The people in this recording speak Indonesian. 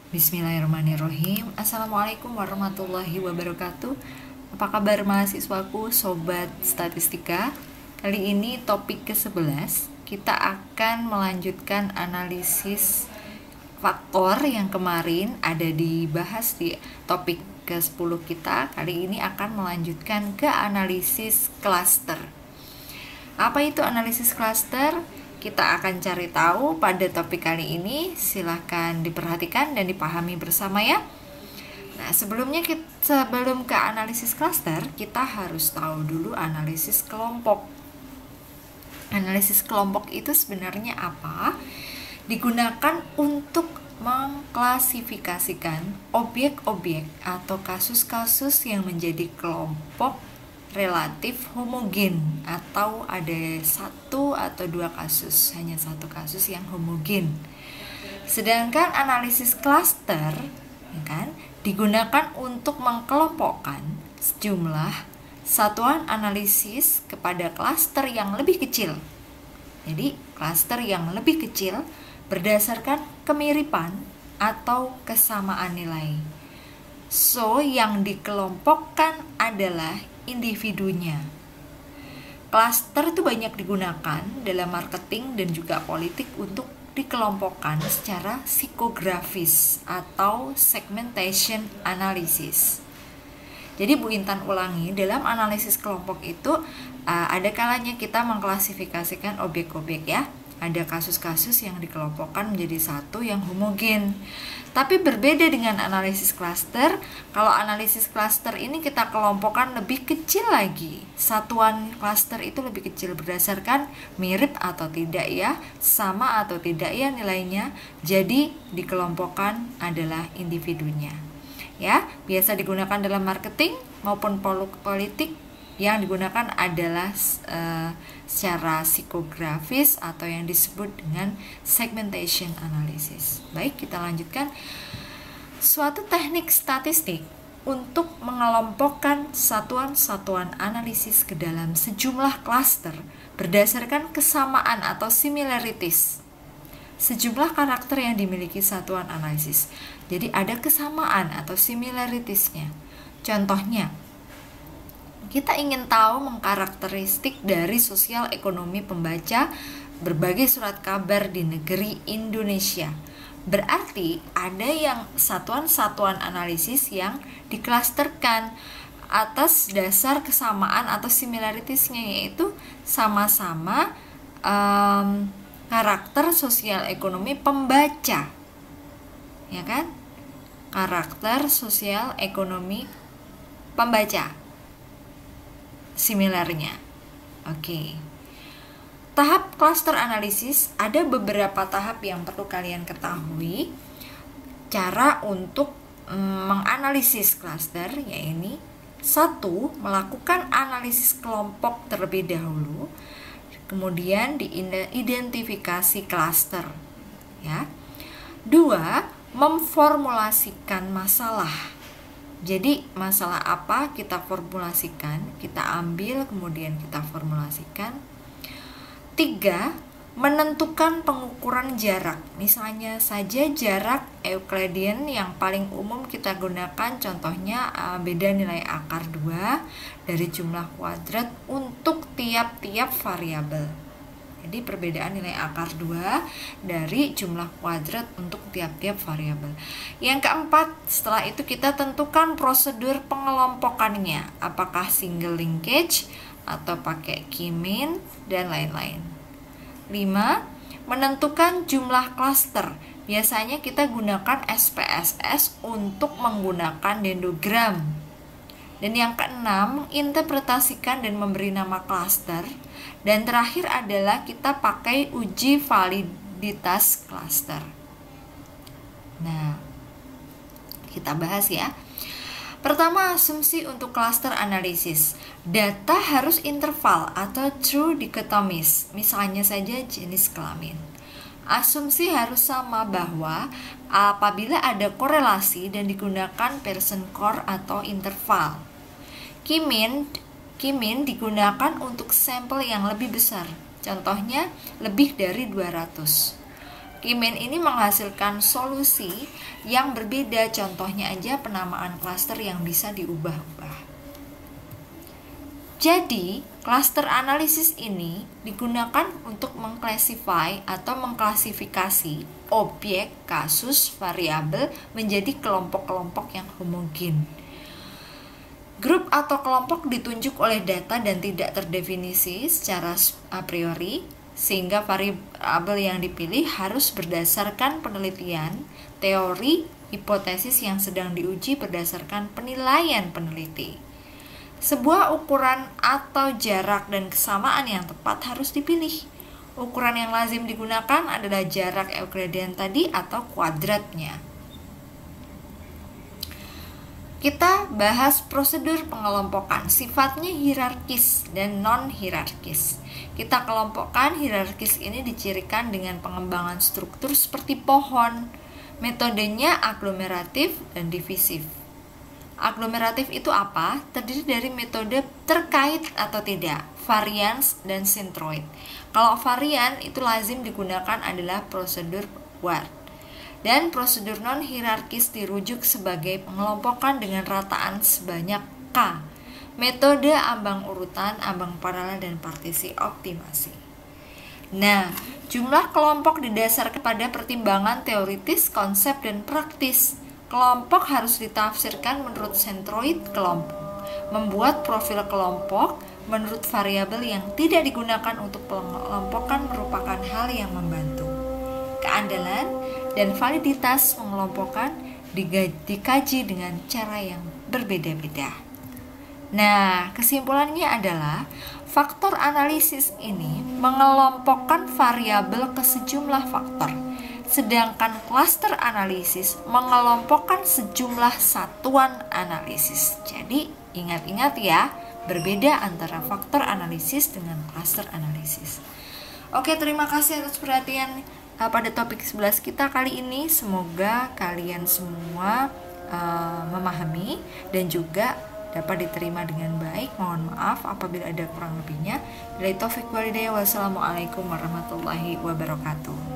Bismillahirrahmanirrahim. Assalamualaikum warahmatullahi wabarakatuh. Apa kabar mahasiswaku, sobat statistika? Kali ini topik ke-11. Kita akan melanjutkan analisis faktor yang kemarin ada dibahas di topik ke-10 kita. Kali ini akan melanjutkan ke analisis klaster. Apa itu analisis klaster? Kita akan cari tahu pada topik kali ini. Silahkan diperhatikan dan dipahami bersama ya. Nah, sebelum ke analisis klaster, kita harus tahu dulu analisis kelompok. Analisis kelompok itu sebenarnya apa? Digunakan untuk mengklasifikasikan objek-objek atau kasus-kasus yang menjadi kelompok relatif homogen, atau ada satu atau dua kasus, hanya satu kasus yang homogen. Sedangkan analisis klaster digunakan untuk mengkelompokkan sejumlah satuan analisis kepada klaster yang lebih kecil. Jadi klaster yang lebih kecil berdasarkan kemiripan atau kesamaan nilai. So, yang dikelompokkan adalah individunya. Klaster itu banyak digunakan dalam marketing dan juga politik untuk dikelompokkan secara psikografis atau segmentation analysis. Jadi Bu Intan ulangi, dalam analisis kelompok itu ada kalanya kita mengklasifikasikan objek-objek ya. Ada kasus-kasus yang dikelompokkan menjadi satu yang homogen. Tapi berbeda dengan analisis klaster. Kalau analisis klaster ini kita kelompokkan lebih kecil lagi. Satuan klaster itu lebih kecil berdasarkan mirip atau tidak ya, sama atau tidak ya nilainya. Jadi dikelompokkan adalah individunya. Ya, biasa digunakan dalam marketing maupun politik. Yang digunakan adalah secara psikografis atau yang disebut dengan segmentation analysis. Baik, kita lanjutkan. Suatu teknik statistik untuk mengelompokkan satuan-satuan analisis ke dalam sejumlah klaster berdasarkan kesamaan atau similarities. Sejumlah karakter yang dimiliki satuan analisis. Jadi ada kesamaan atau similaritiesnya. Contohnya, kita ingin tahu mengkarakteristik dari sosial ekonomi pembaca berbagai surat kabar di negeri Indonesia. Berarti ada yang satuan-satuan analisis yang diklasterkan atas dasar kesamaan atau similaritisnya, yaitu sama-sama karakter sosial ekonomi pembaca. Ya kan? Karakter sosial ekonomi pembaca. Similarnya. Oke. Tahap cluster analisis, ada beberapa tahap yang perlu kalian ketahui. Cara untuk menganalisis cluster yaitu 1. Melakukan analisis kelompok terlebih dahulu. Kemudian diidentifikasi cluster. Ya. 2. Memformulasikan masalah. Jadi masalah apa kita formulasikan, kita ambil kemudian kita formulasikan. 3. Menentukan pengukuran jarak. Misalnya saja jarak Euclidean yang paling umum kita gunakan, contohnya beda nilai akar 2 dari jumlah kuadrat untuk tiap-tiap variabel. Jadi perbedaan nilai akar 2 dari jumlah kuadrat untuk tiap-tiap variabel. Yang keempat, setelah itu kita tentukan prosedur pengelompokannya. Apakah single linkage atau pakai K-mean dan lain-lain. 5. Menentukan jumlah klaster. Biasanya kita gunakan SPSS untuk menggunakan dendrogram. Dan yang keenam, interpretasikan dan memberi nama klaster. Dan terakhir adalah kita pakai uji validitas klaster. Nah, kita bahas ya. Pertama, asumsi untuk klaster analisis. Data harus interval atau true dichotomies, misalnya saja jenis kelamin. Asumsi harus sama bahwa apabila ada korelasi dan digunakan Pearson core atau interval. K-mean digunakan untuk sampel yang lebih besar, contohnya lebih dari 200. Kimen ini menghasilkan solusi yang berbeda. Contohnya aja penamaan klaster yang bisa diubah-ubah. Jadi, klaster analisis ini digunakan untuk mengklasifikasi atau mengklasifikasi objek, kasus, variabel menjadi kelompok-kelompok yang homogen. Grup atau kelompok ditunjuk oleh data dan tidak terdefinisi secara a priori, sehingga variabel yang dipilih harus berdasarkan penelitian, teori, hipotesis yang sedang diuji berdasarkan penilaian peneliti. Sebuah ukuran atau jarak dan kesamaan yang tepat harus dipilih. Ukuran yang lazim digunakan adalah jarak Euklidean tadi atau kuadratnya. Kita bahas prosedur pengelompokan. Sifatnya hierarkis dan non-hierarkis. Kita kelompokkan. Hierarkis ini dicirikan dengan pengembangan struktur seperti pohon. Metodenya aglomeratif dan divisif. Aglomeratif itu apa? Terdiri dari metode terkait atau tidak, varians dan sintroid. Kalau varian itu lazim digunakan adalah prosedur Ward. Dan prosedur non-hierarkis dirujuk sebagai pengelompokan dengan rataan sebanyak K. Metode ambang urutan, ambang paralel, dan partisi optimasi. Nah, jumlah kelompok didasarkan pada pertimbangan teoritis, konsep, dan praktis. Kelompok harus ditafsirkan menurut sentroid kelompok. Membuat profil kelompok menurut variabel yang tidak digunakan untuk pengelompokan merupakan hal yang membantu. Keandalan dan validitas pengelompokan dikaji dengan cara yang berbeda-beda. Nah, kesimpulannya adalah faktor analisis ini mengelompokkan variabel ke sejumlah faktor. Sedangkan klaster analisis mengelompokkan sejumlah satuan analisis. Jadi ingat-ingat ya, berbeda antara faktor analisis dengan klaster analisis. Oke, terima kasih atas perhatian pada topik 11 kita kali ini. Semoga kalian semua memahami dan juga dapat diterima dengan baik. Mohon maaf apabila ada kurang lebihnya. Wassalamualaikum warahmatullahi wabarakatuh.